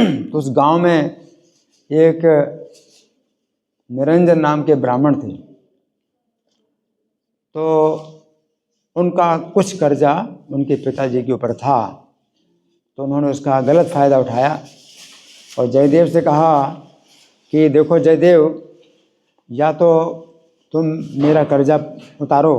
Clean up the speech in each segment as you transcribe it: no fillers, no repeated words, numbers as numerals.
तो उस गांव में एक निरंजन नाम के ब्राह्मण थे। तो उनका कुछ कर्जा उनके पिताजी के ऊपर था, तो उन्होंने उसका गलत फ़ायदा उठाया और जयदेव से कहा कि देखो जयदेव, या तो तुम मेरा कर्जा उतारो,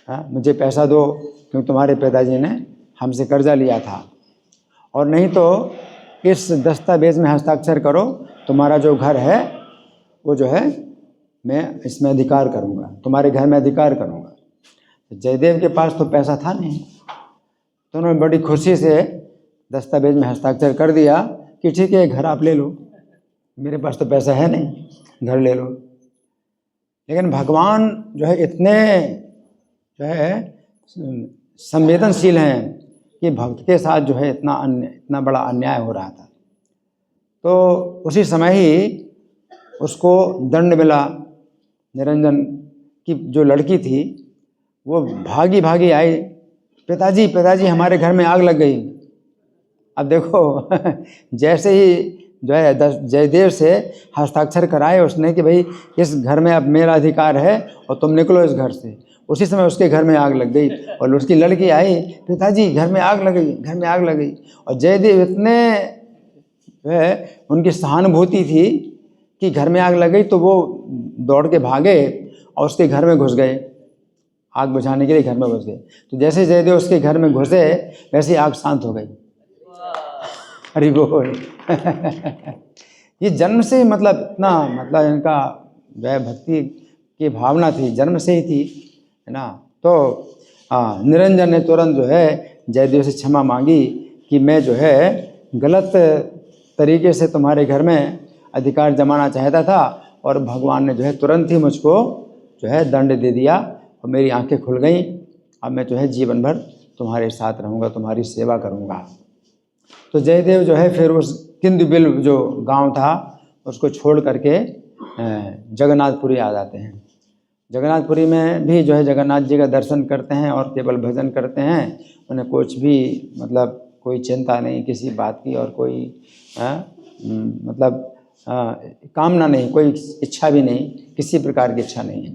हाँ, मुझे पैसा दो क्योंकि तुम्हारे पिताजी ने हमसे कर्जा लिया था, और नहीं तो इस दस्तावेज में हस्ताक्षर करो, तुम्हारा जो घर है वो जो है मैं इसमें अधिकार करूँगा, तुम्हारे घर में अधिकार करूँगा। जयदेव के पास तो पैसा था नहीं, तो उन्होंने बड़ी खुशी से दस्तावेज में हस्ताक्षर कर दिया कि ठीक है, घर आप ले लो, मेरे पास तो पैसा है नहीं, घर ले लो। लेकिन भगवान जो है इतने जो है संवेदनशील हैं कि भक्त के साथ जो है इतना बड़ा अन्याय हो रहा था। तो उसी समय ही उसको दंड मिला। निरंजन की जो लड़की थी वो भागी भागी आई, पिताजी हमारे घर में आग लग गई। अब देखो जैसे ही जो है जयदेव से हस्ताक्षर कराए उसने कि भाई इस घर में अब मेरा अधिकार है और तुम निकलो इस घर से, उसी समय उसके घर में आग लग गई और उसकी लड़की आई, पिताजी घर में आग लग गई। और जयदेव इतने जो है उनकी सहानुभूति थी कि घर में आग लग गई तो वो दौड़ के भागे और उसके घर में घुस गए, आग बुझाने के लिए घर में घुस गए। तो जैसे जयदेव उसके घर में घुसे वैसे आग शांत हो गई। हरि बोल। ये जन्म से मतलब इतना इनका जो है भक्ति की भावना थी, जन्म से ही थी, है ना। तो निरंजन ने तुरंत जो है जयदेव से क्षमा मांगी कि मैं जो है गलत तरीके से तुम्हारे घर में अधिकार जमाना चाहता था और भगवान ने जो है तुरंत ही मुझको जो है दंड दे दिया और मेरी आंखें खुल गईं। अब मैं जो है जीवन भर तुम्हारे साथ रहूँगा, तुम्हारी सेवा करूँगा। तो जयदेव जो है फिर उस किंदुबिल जो गांव था उसको छोड़ करके जगन्नाथपुरी आ जाते हैं। जगन्नाथपुरी में भी जो है जगन्नाथ जी का दर्शन करते हैं और केवल भजन करते हैं। उन्हें कुछ भी कोई चिंता नहीं किसी बात की और कोई कामना नहीं, कोई इच्छा भी नहीं, किसी प्रकार की इच्छा नहीं है।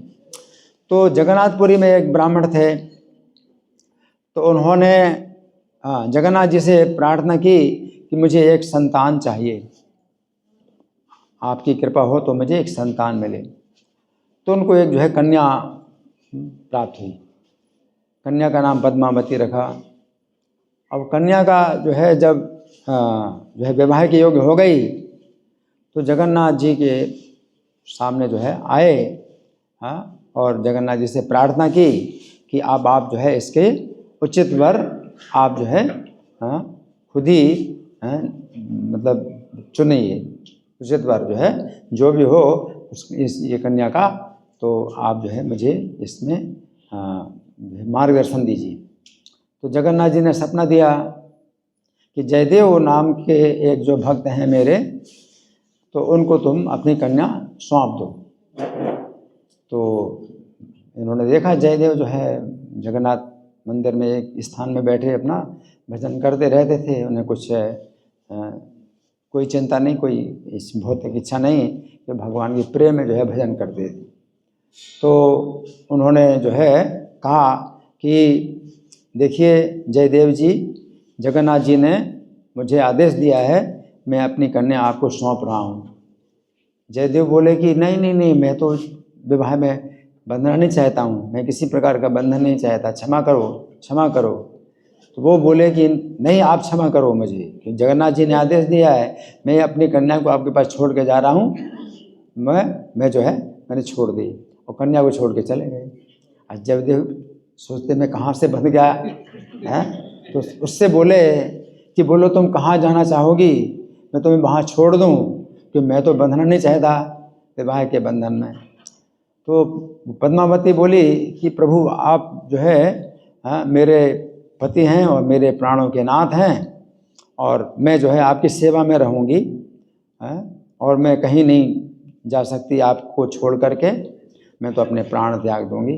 तो जगन्नाथपुरी में एक ब्राह्मण थे, तो उन्होंने जगन्नाथ जी से प्रार्थना की कि मुझे एक संतान चाहिए, आपकी कृपा हो तो मुझे एक संतान मिले। तो उनको एक जो है कन्या प्राप्त हुई। कन्या का नाम पद्मावती रखा। अब कन्या का जो है जब जो है विवाह के योग्य हो गई तो जगन्नाथ जी के सामने जो है आए, और जगन्नाथ जी से प्रार्थना की कि अब आप जो है इसके उचित वर आप जो है खुद ही चुनिए, उचित वर जो है जो भी हो ये कन्या का, तो आप जो है मुझे इसमें मार्गदर्शन दीजिए। तो जगन्नाथ जी ने सपना दिया कि जयदेव नाम के एक जो भक्त हैं मेरे, तो उनको तुम अपनी कन्या सौंप दो। तो इन्होंने देखा जयदेव जो है जगन्नाथ मंदिर में एक स्थान में बैठे अपना भजन करते रहते थे, उन्हें कुछ कोई चिंता नहीं, कोई इस भौतिक इच्छा नहीं कि भगवान के प्रेम में जो है भजन करते थे। तो उन्होंने जो है कहा कि देखिए जयदेव जी, जगन्नाथ जी ने मुझे आदेश दिया है, मैं अपनी कन्या आपको सौंप रहा हूँ। जयदेव बोले कि नहीं, मैं तो विवाह में बंधना नहीं चाहता हूँ, मैं किसी प्रकार का बंधन नहीं चाहता, क्षमा करो। तो वो बोले कि नहीं, आप क्षमा करो मुझे, कि जगन्नाथ जी ने आदेश दिया है, मैं अपनी कन्या को आपके पास छोड़ के जा रहा हूँ। मैं जो है मैंने छोड़ दी और कन्या को छोड़ के चले गए। आज जयदेव सोचते मैं कहाँ से बंध गया है, तो उससे बोले कि बोलो तुम कहाँ जाना चाहोगी, मैं तुम्हें वहाँ छोड़ दूँ, कि मैं तो बंधना नहीं चाहता विवाह के बंधन में। तो पद्मावती बोली कि प्रभु आप जो है मेरे पति हैं और मेरे प्राणों के नाथ हैं, और मैं जो है आपकी सेवा में रहूँगी, और मैं कहीं नहीं जा सकती आपको छोड़ करके, मैं तो अपने प्राण त्याग दूँगी,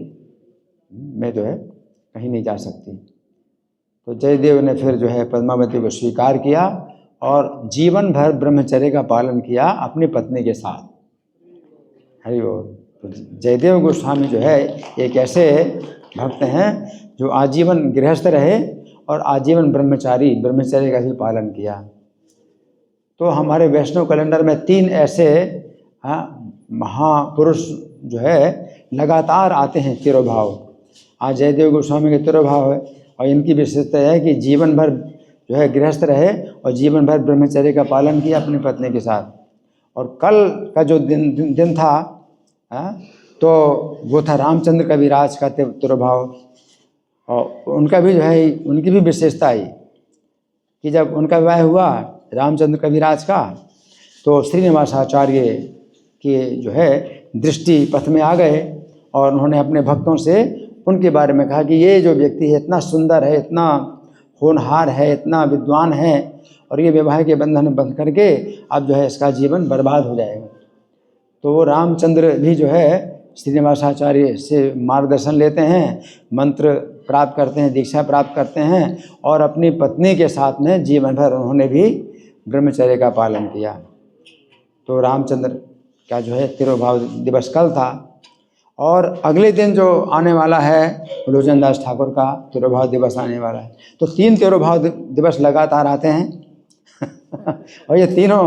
मैं जो है कहीं नहीं जा सकती। तो जयदेव ने फिर जो है पद्मावती को स्वीकार किया और जीवन भर ब्रह्मचर्य का पालन किया अपनी पत्नी के साथ। हरि बोल। तो जयदेव गोस्वामी जो है एक ऐसे भक्त हैं जो आजीवन गृहस्थ रहे और आजीवन ब्रह्मचर्य का भी पालन किया। तो हमारे वैष्णव कैलेंडर में 3 ऐसे महापुरुष जो है लगातार आते हैं तिरोभाव। आज जयदेव गोस्वामी के तिरोभाव है और इनकी विशेषता है कि जीवन भर जो है गृहस्थ रहे और जीवन भर ब्रह्मचर्य का पालन किया अपनी पत्नी के साथ। और कल का जो दिन था तो वो था रामचंद्र कविराज का तिरोभाव। और उनका भी जो है उनकी भी विशेषता आई कि जब उनका विवाह हुआ रामचंद्र कविराज का तो श्रीनिवासाचार्य की जो है दृष्टि पथ में आ गए और उन्होंने अपने भक्तों से उनके बारे में कहा कि ये जो व्यक्ति है इतना सुंदर है, इतना होनहार है, इतना विद्वान है और ये विवाह के बंधन में बंध करके अब जो है इसका जीवन बर्बाद हो जाएगा। तो वो रामचंद्र भी जो है श्रीनिवासाचार्य से मार्गदर्शन लेते हैं, मंत्र प्राप्त करते हैं, दीक्षा प्राप्त करते हैं और अपनी पत्नी के साथ में जीवन भर उन्होंने भी ब्रह्मचर्य का पालन किया। तो रामचंद्र का जो है तिरोभाव दिवस कल था और अगले दिन जो आने वाला है लोचन दास ठाकुर का तिरोभाव दिवस आने वाला है। तो 3 तिरोभाव दिवस लगातार आते हैं और ये तीनों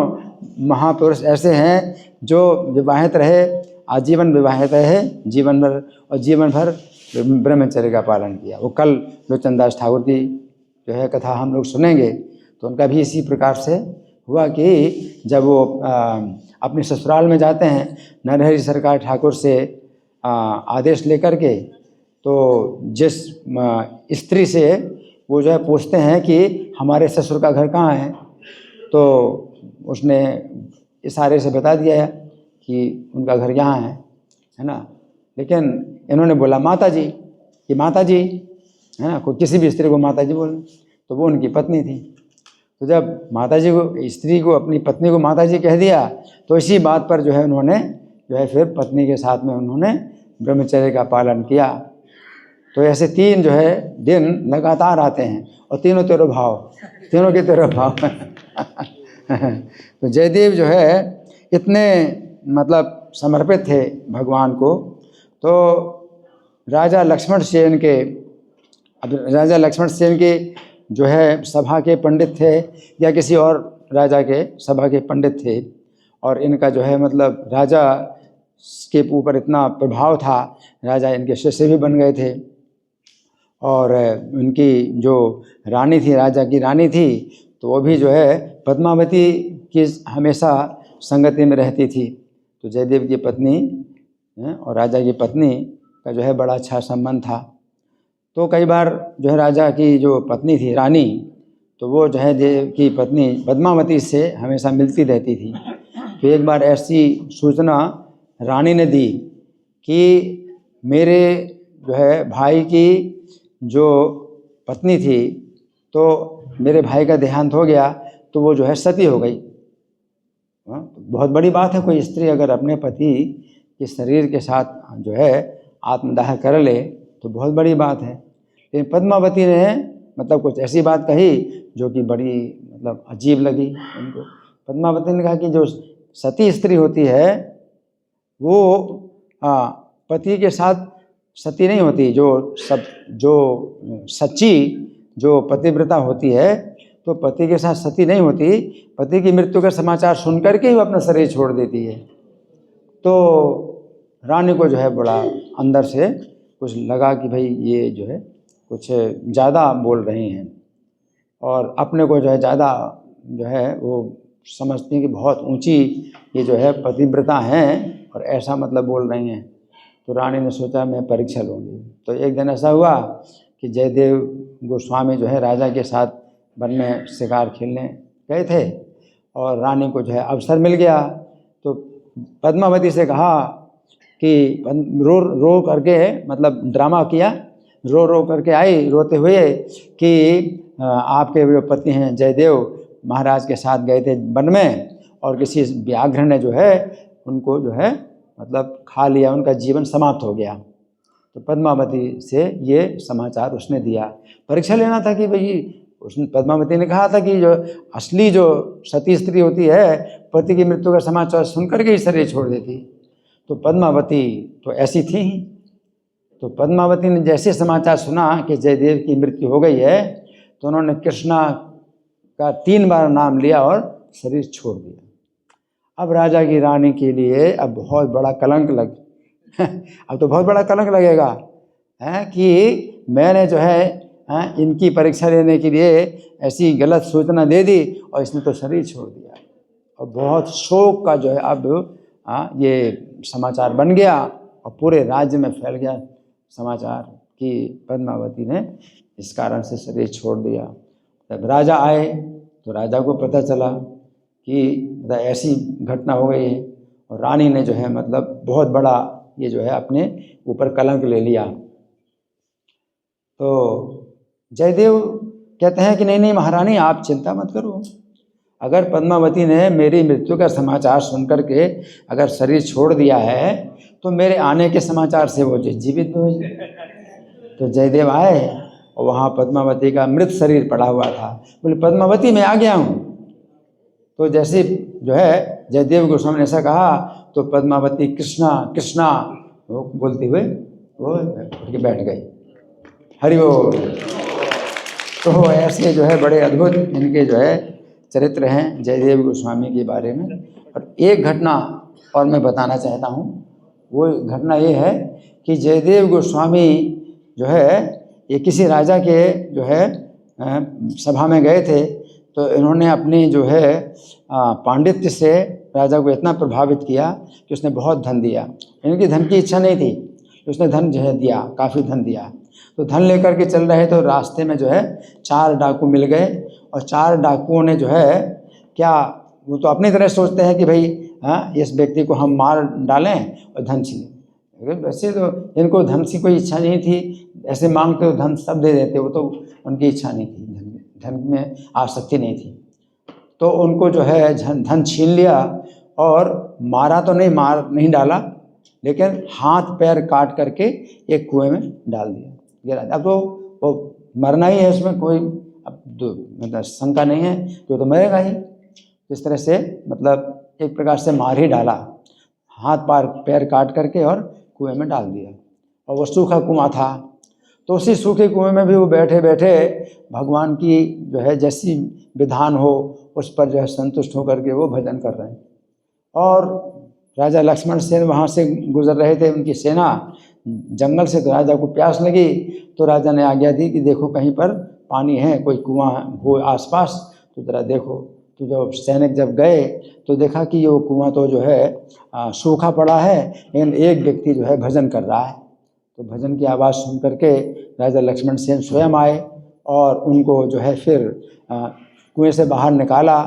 महापुरुष ऐसे हैं जो विवाहित रहे, आजीवन विवाहित रहे जीवन भर और जीवन भर ब्रह्मचर्य का पालन किया। वो कल लोचन दास ठाकुर की जो है कथा हम लोग सुनेंगे तो उनका भी इसी प्रकार से हुआ कि जब वो अपने ससुराल में जाते हैं नरहरि सरकार ठाकुर से आदेश लेकर के, तो जिस स्त्री से वो जो है पूछते हैं कि हमारे ससुर का घर कहाँ है, तो उसने इशारे से बता दिया कि उनका घर यहाँ है ना। लेकिन इन्होंने बोला माता जी, कि माता जी है ना, कोई किसी भी स्त्री को माता जी बोले तो वो उनकी पत्नी थी। तो जब माता जी को, स्त्री को अपनी पत्नी को माता जी कह दिया तो इसी बात पर जो है उन्होंने जो है फिर पत्नी के साथ में उन्होंने ब्रह्मचर्य का पालन किया। तो ऐसे 3 जो है दिन लगातार आते हैं और तीनों के तिरोभाव तो जयदेव जो है इतने मतलब समर्पित थे भगवान को। तो राजा लक्ष्मण सेन के जो है सभा के पंडित थे या किसी और राजा के सभा के पंडित थे और इनका जो है मतलब राजा के ऊपर इतना प्रभाव था, राजा इनके शिष्य भी बन गए थे। और उनकी जो रानी थी, राजा की रानी थी, तो वो भी जो है पद्मावती की हमेशा संगति में रहती थी। तो जयदेव की पत्नी और राजा की पत्नी का जो है बड़ा अच्छा संबंध था। तो कई बार जो है राजा की जो पत्नी थी रानी, तो वो जो है देव की पत्नी पद्मावती से हमेशा मिलती रहती थी। तो एक बार ऐसी सूचना रानी ने दी कि मेरे जो है भाई की जो पत्नी थी, तो मेरे भाई का देहांत हो गया तो वो जो है सती हो गई। बहुत बड़ी बात है, कोई स्त्री अगर अपने पति के शरीर के साथ जो है आत्मदाह कर ले तो बहुत बड़ी बात है। लेकिन पद्मावती ने मतलब कुछ ऐसी बात कही जो कि बड़ी मतलब अजीब लगी उनको। पद्मावती ने कहा कि जो सती स्त्री होती है वो पति के साथ सती नहीं होती, जो सच्ची जो पतिव्रता होती है तो पति के साथ सती नहीं होती, पति की मृत्यु का समाचार सुन करके ही वो अपना शरीर छोड़ देती है। तो रानी को जो है बड़ा अंदर से कुछ लगा कि भाई ये जो है कुछ ज़्यादा बोल रही हैं और अपने को जो है ज़्यादा जो है वो समझती हैं कि बहुत ऊंची ये जो है पतिव्रता हैं और ऐसा मतलब बोल रही हैं। तो रानी ने सोचा मैं परीक्षा लूँगी। तो एक दिन ऐसा हुआ कि जयदेव गोस्वामी जो है राजा के साथ वन में शिकार खेलने गए थे और रानी को जो है अवसर मिल गया। तो पद्मावती से कहा कि रो करके मतलब ड्रामा किया, रो करके आई रोते हुए कि आपके जो पति हैं जयदेव महाराज के साथ गए थे वन में और किसी व्याघ्र ने जो है उनको जो है मतलब खा लिया, उनका जीवन समाप्त हो गया। तो पद्मावती से ये समाचार उसने दिया। परीक्षा लेना था कि भाई, उसने पद्मावती ने कहा था कि जो असली जो सती स्त्री होती है, पति की मृत्यु का समाचार सुनकर के ही शरीर छोड़ देती। तो पद्मावती तो ऐसी थी ही। तो पद्मावती ने जैसे समाचार सुना कि जयदेव की मृत्यु हो गई है, तो उन्होंने कृष्णा का 3 बार नाम लिया और शरीर छोड़ दिया। अब राजा की रानी के लिए अब बहुत बड़ा कलंक लग अब तो बहुत बड़ा कलंक लगेगा है कि मैंने जो है इनकी परीक्षा लेने के लिए ऐसी गलत सूचना दे दी और इसने तो शरीर छोड़ दिया। और बहुत शोक का जो है अब ये समाचार बन गया और पूरे राज्य में फैल गया समाचार कि पद्मावती ने इस कारण से शरीर छोड़ दिया। जब राजा आए तो राजा को पता चला कि मतलब ऐसी घटना हो गई है, और रानी ने जो है मतलब बहुत बड़ा ये जो है अपने ऊपर कलंक ले लिया। तो जयदेव कहते हैं कि नहीं नहीं महारानी, आप चिंता मत करो। अगर पद्मावती ने मेरी मृत्यु का समाचार सुनकर के अगर शरीर छोड़ दिया है तो मेरे आने के समाचार से वो जीवित हो जाए। तो जयदेव आए और वहाँ पद्मावती का मृत शरीर पड़ा हुआ था। बोले पद्मावती मैं आ गया हूँ। तो जैसे जो है जयदेव गोस्वामी ने ऐसा कहा तो पद्मावती कृष्णा कृष्णा वो बोलते हुए वो उठ के बैठ गई। हरि बोल। तो ऐसे जो है बड़े अद्भुत इनके जो है चरित्र हैं जयदेव गोस्वामी के बारे में। और एक घटना और मैं बताना चाहता हूँ, वो घटना ये है कि जयदेव गोस्वामी जो है ये किसी राजा के जो है सभा में गए थे। तो इन्होंने अपनी जो है पांडित्य से राजा को इतना प्रभावित किया कि उसने बहुत धन दिया। इनकी धन की इच्छा नहीं थी, उसने धन जो है दिया, काफ़ी धन दिया। तो धन लेकर के चल रहे तो रास्ते में जो है 4 डाकू मिल गए और 4 डाकुओं ने जो है क्या, वो तो अपनी तरह सोचते हैं कि भाई इस व्यक्ति को हम मार डालें और धन छीनें। वैसे तो इनको धन से कोई इच्छा नहीं थी, ऐसे मांगते तो धन सब दे देते, वो तो उनकी इच्छा नहीं थी, धन में आसक्ति नहीं थी। तो उनको जो है धन छीन लिया और मारा तो नहीं, मार नहीं डाला, लेकिन हाथ पैर काट करके एक कुएं में डाल दिया। अब तो वो मरना ही है, उसमें कोई अब मतलब शंका नहीं है कि वो तो मरेगा ही। इस तरह से मतलब एक प्रकार से मार ही डाला, हाथ पैर काट करके और कुएं में डाल दिया। और वो सूखा कुआं था, तो उसी सूखे कुएं में भी वो बैठे बैठे भगवान की जो है जैसी विधान हो उस पर जो है संतुष्ट होकर के वो भजन कर रहे हैं। और राजा लक्ष्मण सेन वहाँ से गुजर रहे थे, उनकी सेना जंगल से। तो राजा को प्यास लगी तो राजा ने आज्ञा दी कि देखो कहीं पर पानी है, कोई कुआं हो आसपास तो ज़रा देखो। तो जब सैनिक जब गए तो देखा कि ये कुआं तो जो है सूखा पड़ा है, लेकिन एक व्यक्ति जो है भजन कर रहा है। तो भजन की आवाज़ सुन करके राजा लक्ष्मण सेन स्वयं आए और उनको जो है फिर कुएं से बाहर निकाला।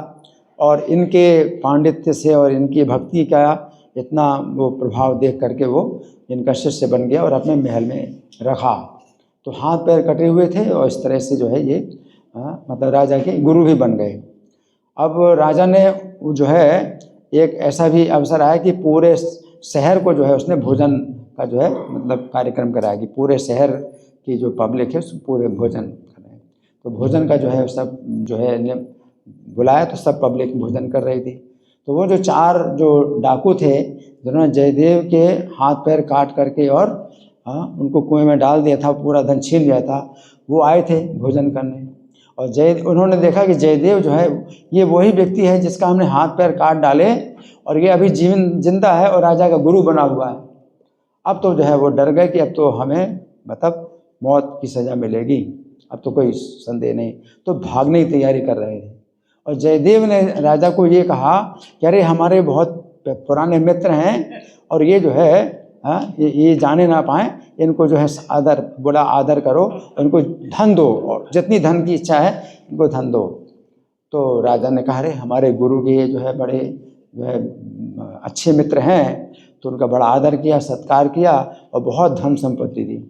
और इनके पांडित्य से और इनकी भक्ति का इतना वो प्रभाव देख करके वो इनका शिष्य बन गया और अपने महल में रखा। तो हाथ पैर कटे हुए थे और इस तरह से जो है ये मतलब राजा के गुरु भी बन गए। अब राजा ने जो है एक ऐसा भी अवसर आया कि पूरे शहर को जो है उसने भोजन का जो है मतलब कार्यक्रम कराया कि पूरे शहर की जो पब्लिक है पूरे भोजन करें। तो भोजन का जो है सब जो है बुलाया, तो सब पब्लिक भोजन कर रही थी। तो वो जो 4 जो डाकू थे जिन्होंने जयदेव के हाथ पैर काट करके और उनको कुएं में डाल दिया था, पूरा धन छीन लिया था, वो आए थे भोजन करने। और उन्होंने देखा कि जयदेव जो है ये वही व्यक्ति है जिसका हमने हाथ पैर काट डाले और ये अभी जिंदा है और राजा का गुरु बना हुआ है। अब तो जो है वो डर गए कि अब तो हमें मतलब मौत की सज़ा मिलेगी, अब तो कोई संदेह नहीं। तो भागने की तैयारी कर रहे थे। और जयदेव ने राजा को ये कहा कि अरे हमारे बहुत पुराने मित्र हैं और ये जो है ये जाने ना पाएँ, इनको जो है बड़ा आदर करो, इनको धन दो और जितनी धन की इच्छा है इनको धन दो। तो राजा ने कहा अरे हमारे गुरु के जो है बड़े जो है अच्छे मित्र हैं, तो उनका बड़ा आदर किया, सत्कार किया और बहुत धन संपत्ति दी।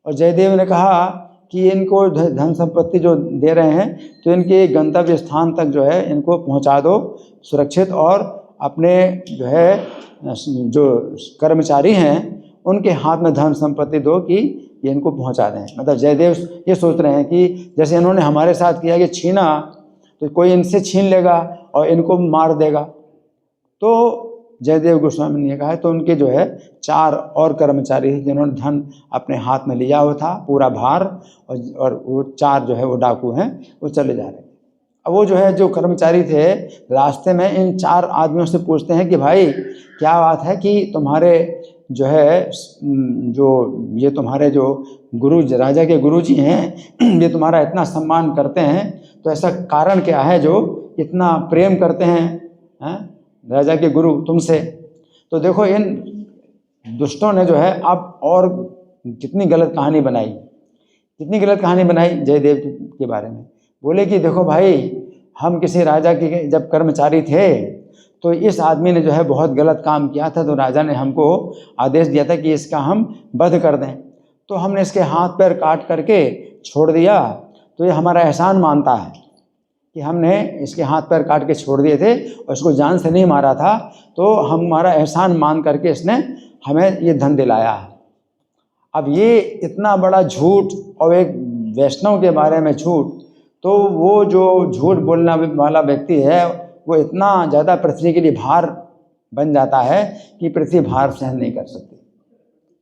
और जयदेव ने कहा कि इनको धन संपत्ति जो दे रहे हैं तो इनके गंतव्य स्थान तक जो है इनको पहुंचा दो सुरक्षित, और अपने जो है जो कर्मचारी हैं उनके हाथ में धन संपत्ति दो कि ये इनको पहुंचा दें। मतलब जयदेव ये सोच रहे हैं कि जैसे इन्होंने हमारे साथ किया कि छीना, तो कोई इनसे छीन लेगा और इनको मार देगा। तो जयदेव गोस्वामी ने कहा, तो उनके जो है 4 और कर्मचारी जिन्होंने धन अपने हाथ में लिया हुआ था, पूरा भार, और वो 4 जो है वो डाकू हैं, वो चले जा रहे थे। अब वो जो है जो कर्मचारी थे, रास्ते में इन 4 आदमियों से पूछते हैं कि भाई क्या बात है कि तुम्हारे जो है जो ये तुम्हारे जो गुरु, राजा के गुरुजी हैं, ये तुम्हारा इतना सम्मान करते हैं, तो ऐसा कारण क्या है जो इतना प्रेम करते हैं राजा के गुरु तुमसे? तो देखो इन दुष्टों ने जो है अब और कितनी गलत कहानी बनाई जयदेव के बारे में। बोले कि देखो भाई, हम किसी राजा के जब कर्मचारी थे तो इस आदमी ने जो है बहुत गलत काम किया था, तो राजा ने हमको आदेश दिया था कि इसका हम वध कर दें। तो हमने इसके हाथ पैर काट करके छोड़ दिया, तो ये हमारा एहसान मानता है कि हमने इसके हाथ पैर काट के छोड़ दिए थे और इसको जान से नहीं मारा था, तो हमारा एहसान मान करके इसने हमें ये धन दिलाया है। अब ये इतना बड़ा झूठ, और एक वैष्णव के बारे में झूठ, तो वो जो झूठ बोलने वाला व्यक्ति है वो इतना ज़्यादा पृथ्वी के लिए भार बन जाता है कि पृथ्वी भार सहन नहीं कर सकती।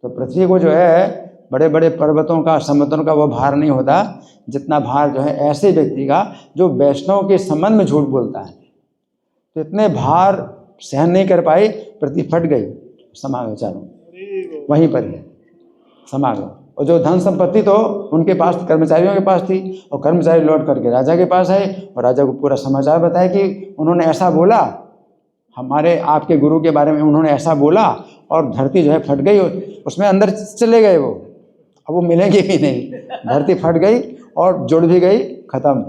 तो पृथ्वी को जो है बड़े बड़े पर्वतों का, समुद्रों का वो भार नहीं होता जितना भार जो है ऐसे व्यक्ति का जो वैष्णव के संबंध में झूठ बोलता है। तो इतने भार सहन नहीं कर पाई, पृथ्वी फट गई, समा गए, चारों वहीं पर ही समा गए। और जो धन संपत्ति तो उनके पास, कर्मचारियों के पास थी, और कर्मचारी लौट करके राजा के पास आए और राजा को पूरा समाचार बताया कि उन्होंने ऐसा बोला, हमारे आपके गुरु के बारे में उन्होंने ऐसा बोला, और धरती जो है फट गई, उसमें अंदर चले गए वो, अब वो मिलेंगे भी नहीं। धरती फट गई और जुड़ भी गई, खत्म,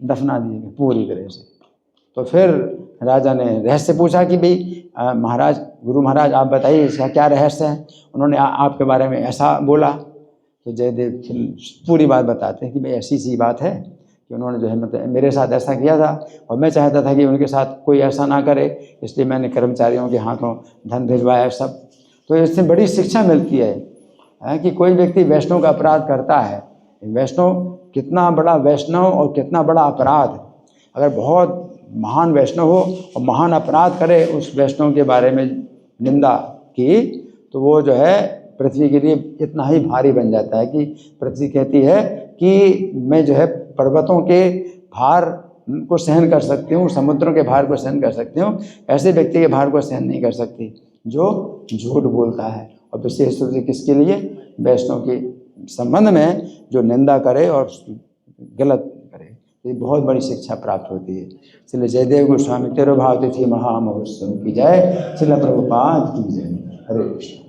दफना दिए गए पूरी तरह से। तो फिर राजा ने रहस्य पूछा कि भाई महाराज, गुरु महाराज आप बताइए इसका क्या रहस्य है, उन्होंने आपके बारे में ऐसा बोला। तो जयदेव पूरी बात बताते हैं कि भाई ऐसी सी बात है कि उन्होंने जो है मतलब मेरे साथ ऐसा किया था, और मैं चाहता था कि उनके साथ कोई ऐसा ना करे, इसलिए मैंने कर्मचारियों के हाथों धन भिजवाया सब। तो इससे बड़ी शिक्षा मिलती है कि कोई व्यक्ति वैष्णव का अपराध करता है, वैष्णव कितना बड़ा वैष्णव और कितना बड़ा अपराध, अगर बहुत महान वैष्णव हो और महान अपराध करे, उस वैष्णव के बारे में निंदा की, तो वो जो है पृथ्वी के लिए इतना ही भारी बन जाता है कि पृथ्वी कहती है कि मैं जो है पर्वतों के भार को सहन कर सकती हूँ, समुद्रों के भार को सहन कर सकती हूँ, ऐसे व्यक्ति के भार को सहन नहीं कर सकती जो झूठ बोलता है। और विशेष रूप से किसके लिए? वैष्णव के संबंध में जो निंदा करे और गलत करे, ये बहुत बड़ी शिक्षा प्राप्त होती है। इसलिए जयदेव गोस्वामी तेरो भाव तिथि महामहोत्सव की जय, श्रील प्रभुपाद की जय। हरे कृष्ण।